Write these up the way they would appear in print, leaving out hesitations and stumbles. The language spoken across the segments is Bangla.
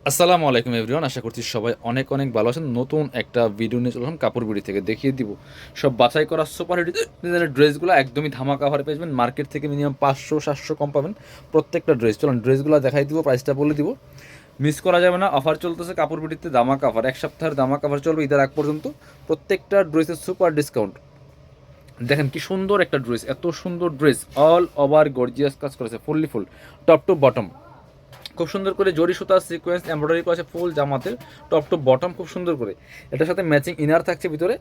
আসসালামু আলাইকুম এভরিওয়ান, আশা করছি সবাই অনেক অনেক ভালো আছেন। নতুন একটা ভিডিও নিয়ে চললাম কাপড় বিড়ি থেকে, দেখিয়ে দিব সব বাছাই করা সুপার হিট ডিজাইনের ড্রেসগুলো একদমই ধামাকা অফারে পেয়ে যাবেন। মার্কেট থেকে মিনিমাম 500-700 কম পাবেন প্রত্যেকটা ড্রেস। চলুন ড্রেসগুলো দেখাই দিব, প্রাইসটা বলে দিব, মিস করা যাবে না। অফার চলতেছে কাপড় বিড়িতে, ধামাকা অফার, এক সপ্তাহের ধামাকা অফার চলবে ঈদের আগ পর্যন্ত। প্রত্যেকটা ড্রেসের সুপার ডিসকাউন্ট। দেখেন কি সুন্দর একটা ড্রেস, এত সুন্দর ড্রেস, অল ওভার গর্জিয়াস কাজ করেছে, fully full top to bottom. খুব সুন্দর করে জরি সুতা সিকোয়েন্স এমব্রয়ডারি করা আছে ফুল জামাতের, টপ টু বটম খুব সুন্দর করে। এটার সাথে ম্যাচিং ইনার থাকছে ভিতরে।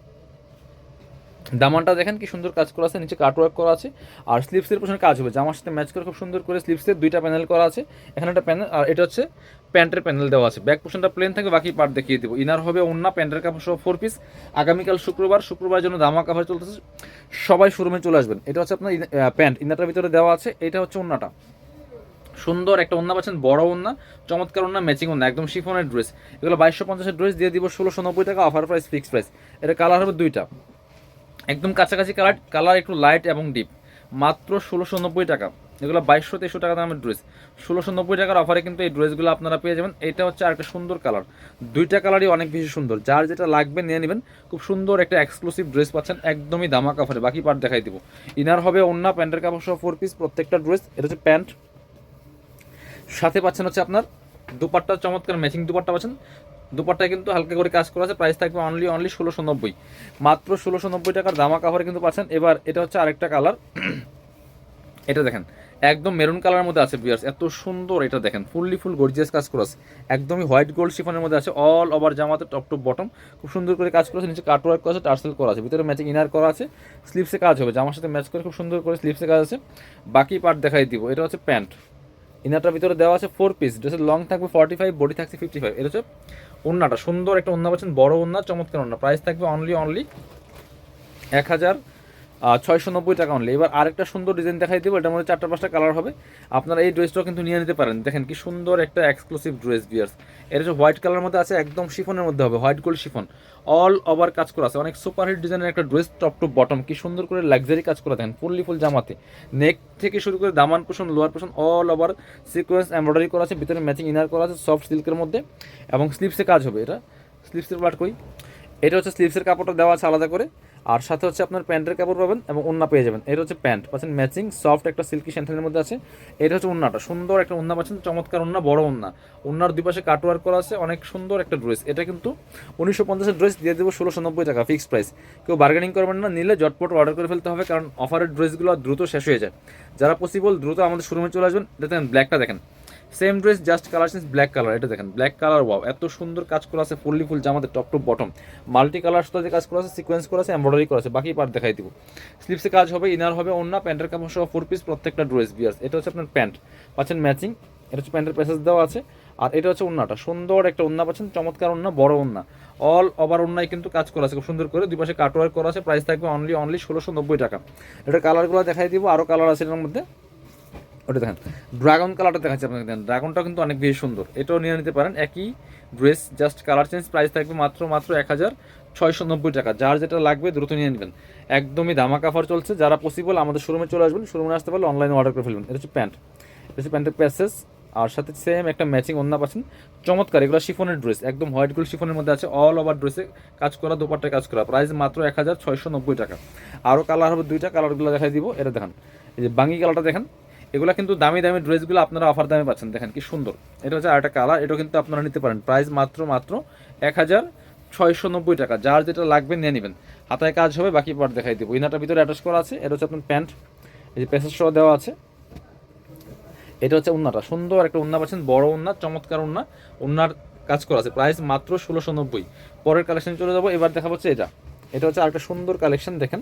দামানটা দেখেন কি সুন্দর কাজ করা আছে, নিচে কাটওয়ার্ক করা আছে। আর স্লিপসের পেছনে কাজ হবে, জামার সাথে ম্যাচ করে খুব সুন্দর করে স্লিপসের দুইটা প্যানেল করা আছে। এখানে একটা প্যানেল, আর এটা হচ্ছে প্যান্টের প্যানেল দেওয়া আছে। ব্যাক পোর্শনটা প্লেন থাকবে, বাকি পার্ট দেখিয়ে দেবো। ইনার হবে ওন্না, প্যান্টের কাপড় সহ 4 পিস। আগামীকাল শুক্রবার জন্য দামা কাভার চলতেছে, সবাই শোরুমে চলে আসবেন। এটা হচ্ছে আপনার প্যান্ট, ইনারটার ভিতরে দেওয়া আছে। এটা হচ্ছে ওন্নাটা, সুন্দর একটা ওন্না পাচ্ছেন, বড় ওন্না, চমৎকার ওন্না, ম্যাচিং ওন্না, একদম শিফনের ড্রেস। এগুলো 2250-এর ড্রেস দিয়ে দিব 1690 টাকা, অফার প্রাইস, ফিক্স প্রাইস। এটা কালার হবে দুইটা, একদম কাছাকাছি কালার, কালার একটু লাইট এবং ডিপ, মাত্র 1690 টাকা। এগুলো 2200-2300 টাকা দামের ড্রেস, 1690 টাকার অফারে কিন্তু এই ড্রেসগুলো আপনারা পেয়ে যাবেন। এটা হচ্ছে আরেকটা সুন্দর কালার, দুইটা কালারই অনেক বেশি সুন্দর, যার যেটা লাগবে নিয়ে নেবেন। খুব সুন্দর একটা এক্সক্লুসিভ ড্রেস পাচ্ছেন একদমই দামাক অফারে। বাকি পার্ট দেখাই দিব। ইনার হবে ওন্না, প্যান্টের কাপড় সহ 4 পিস প্রত্যেকটা ড্রেস। এটা হচ্ছে প্যান্ট, সাথে পাচ্ছেন হচ্ছে আপনার দুপাট্টা, চমৎকার ম্যাচিং দুপাট্টা পাচ্ছেন। দুপাট্টায় কিন্তু হালকা করে কাজ করা আছে। প্রাইস থাকবে অনলি 1690, মাত্র 1690 টাকার দামা কাভারে কিন্তু পাচ্ছেন। এবার এটা হচ্ছে আরেকটা কালার, এটা দেখেন একদম মেরুন কালারের মধ্যে আছে বিয়ার্স, এত সুন্দর। এটা দেখেন ফুললি ফুল গর্জিয়াস কাজ করা আছে, একদমই হোয়াইট গোল্ড শিফনের মধ্যে আছে। অল ওভার জামাতে টপ টু বটম খুব সুন্দর করে কাজ করা আছে। নিচে কাটওয়ার্ক করা আছে, টার্সেল করা আছে, ভিতরে ম্যাচিং ইনার করা আছে। স্লিপসে কাজ হবে, জামার সাথে ম্যাচ করে খুব সুন্দর করে স্লিপসে কাজ আছে। বাকি পার্ট দেখাই দিব। এটা হচ্ছে প্যান্ট, ইনারটার ভিতরে দেওয়া আছে 4 পিস। ড্রেসের লং থাকবে 45, বডি থাকছে 55। এটা হচ্ছে ওন্নাটা, সুন্দর একটা ওন্না পাচ্ছেন, বড় ওন্না, চমৎকার ওন্না। প্রাইস থাকবে অনলি 1690 টাকা অনলি। এবার আরেকটা সুন্দর ডিজাইন দেখাই দেবো, এটার মধ্যে 4-5টা কালার হবে। আপনারা এই ড্রেসটাও কিন্তু নিয়ে নিতে পারেন। দেখেন কি সুন্দর একটা এক্সক্লুসিভ ড্রেস বিয়ার্স। এটা হচ্ছে হোয়াইট কালারের মধ্যে আছে, একদম শিফনের মধ্যে হবে, white gold chiffon, all over কাজ করা আছে। অনেক সুপারহিট ডিজাইনের একটা ড্রেস, টপ টু বটম কি সুন্দর করে লাক্সারি কাজ করা। দেখেন ফুললি ফুল জামাতে, নেক থেকে শুরু করে দামান পোষণ, লোয়ার পোষণ, অল ওভার সিকোয়েন্স এমব্রয়ডারি করা আছে, ভিতরে ম্যাচিং ইনার করা আছে সফট সিল্কের মধ্যে, এবং স্লিপসে কাজ হবে। এটা স্লিপসের পার্ট কই, এটা হচ্ছে স্লিভসের কাপড়টা দেওয়া আছে আলাদা করে, আর সাথে হচ্ছে আপনার প্যান্টের কাপড় পাবেন এবং ওন্না পেয়ে যাবেন। এটা হচ্ছে প্যান্ট পাচ্ছেন ম্যাচিং, সফট একটা সিল্কি স্যান্ডেলের মধ্যে আছে। এটা হচ্ছে ওন্নাটা, সুন্দর একটা ওন্না পাচ্ছেন, চমৎকার ওন্না, বড় ওন্না। ওন্নার দুই পাশে কাটওয়ার্ক করা আছে, অনেক সুন্দর একটা ড্রেস। এটা কিন্তু 1950-এর ড্রেস, দিয়ে দেবো 1690 টাকা, ফিক্সড প্রাইস। কেউ বার্গেনিং করবেন না, নিলে জটপট অর্ডার করে ফেলতে হবে, কারণ অফারের ড্রেসগুলো দ্রুত শেষ হয়ে যায়। যারা পসিবল দ্রুত আমাদের শোরুমে চলে আসবেন। দেখেন ব্ল্যাকটা, দেখেন same dress, just colour change, black colour. এটা দেখেন ব্ল্যাক কালার, ওয়াও এত সুন্দর কাজ করা আছে, ফুললি ফুল জামাতে top to bottom, multi colour সাথে কাজ করা আছে, সিকোয়েন্স করা আছে, এমব্রয়ডারি করা আছে। বাকি পার্ট দেখাই দিব। স্লিপসে কাজ হবে, ইনার হবে ওন্না, প্যান্টের কাপড় সহ 4 পিস প্রত্যেকটা ড্রেস বিয়ার্স। এটা হচ্ছে আপনার প্যান্ট পাচ্ছেন ম্যাচিং, এটা হচ্ছে প্যান্টের প্যাসেজ দেওয়া আছে। আর এটা হচ্ছে ওন্নাটা, সুন্দর একটা ওন্না পাচ্ছেন, চমৎকার ওন্না, বড় ওন্না, অল ওভার ওন্নায় কিন্তু কাজ করা আছে খুব সুন্দর করে, দুই পাশে কাটওয়ার্ক করা আছে। প্রাইস থাকবে অনলি 1690 টাকা। এটা কালারগুলো দেখাই দিব, আরও কালার আছে এটার মধ্যে। ওটা দেখেন ড্রাগন কালারটা দেখাচ্ছি আপনাকে, দেখেন ড্রাগনটা কিন্তু অনেক বেশি সুন্দর, এটাও নিয়ে নিতে পারেন। একই dress, just colour change. Price থাকবে মাত্র 1690 টাকা। যার যেটা লাগবে দ্রুত নিয়ে নেবেন, একদমই ধামাকা অফার চলছে। যারা পসিবল আমাদের শোরুমে চলে আসবেন, শোরুমে আসতে পারলে অনলাইনে অর্ডার করে ফেলবেন। এটা হচ্ছে প্যান্ট, এটা হচ্ছে প্যান্টের প্যাসেস, আর সাথে সেম একটা ম্যাচিং ওন্না পাচ্ছেন, চমৎকার। এগুলো শিফনের ড্রেস, একদম হোয়াইট গোল্ড শিফনের মধ্যে আছে, অল ওভার ড্রেসে কাজ করা, দুপাট্টায় কাজ করা। প্রাইস মাত্র 1690 টাকা। আরও কালার হবে দুইটা, কালারগুলো দেখাই দিব। এটা দেখেন, এই যে বাঙ্গি কালারটা দেখেন, এগুলো কিন্তু দামি দামি ড্রেসগুলো আপনারা অফার দামে পাচ্ছেন। দেখেন কি সুন্দর, এটা হচ্ছে আরেকটা কালার, এটাও কিন্তু আপনারা নিতে পারেন। প্রাইস মাত্র 1690 টাকা। যার যেটা লাগবে নিয়ে নেবেন। হাতায় কাজ হবে, বাকি পার্ট দেখাই দেবো। ইনারটার ভিতরে অ্যাটাচ করা আছে। এটা হচ্ছে আপনার প্যান্ট, এই যে প্যাসেজ সহ দেওয়া আছে। এটা হচ্ছে উন্নাটা, সুন্দর একটা উন্না পাচ্ছেন, বড় উন্না, চমৎকার উন্না, উন্নার কাজ করা আছে। প্রাইস মাত্র 1690। পরের কালেকশন চলে যাবো, এবার দেখা হচ্ছে এটা। এটা হচ্ছে আরেকটা সুন্দর কালেকশন, দেখেন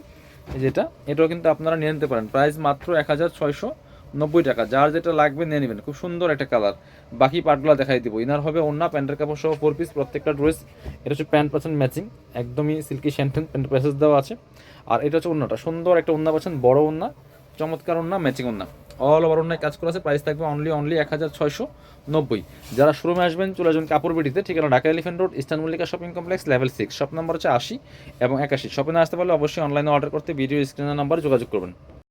এই যেটা, এটাও কিন্তু আপনারা নিয়ে নিতে পারেন। প্রাইস মাত্র 1690 টাকা। যার যেটা লাগবে নিয়ে নেবেন, খুব সুন্দর একটা কালার। বাকি পার্টগুলো দেখাই দিব। ইনার হবে ওন্না, প্যান্টের কাপড় সহ 4 পিস প্রত্যেকটা ড্রেস। এটা হচ্ছে প্যান্ট পাচ্ছেন ম্যাচিং, একদমই সিল্কি শ্যান্টেন, প্যান্ট প্যাসেজ দেওয়া আছে। আর এটা হচ্ছে ওন্নাটা, সুন্দর একটা ওন্না পাচ্ছেন, বড় ওন্না, চমৎকার ওন্না, ম্যাচিং ওন্না, অল ওভার ওন্নায় কাজ করা আছে। প্রাইস থাকবে অনলি 1690। যারা শোরুমে আসবেন চলে আসবেন কাপড় বিডিতে, ঠিকানা Dhaka elephant road, eastern Mallika shopping complex, level 6, shop number হচ্ছে 80 এবং 81। শপে না আসতে পারলে অবশ্যই অনলাইনে অর্ডার করতে ভিডিও স্ক্রিনের নাম্বারে যোগাযোগ করবেন।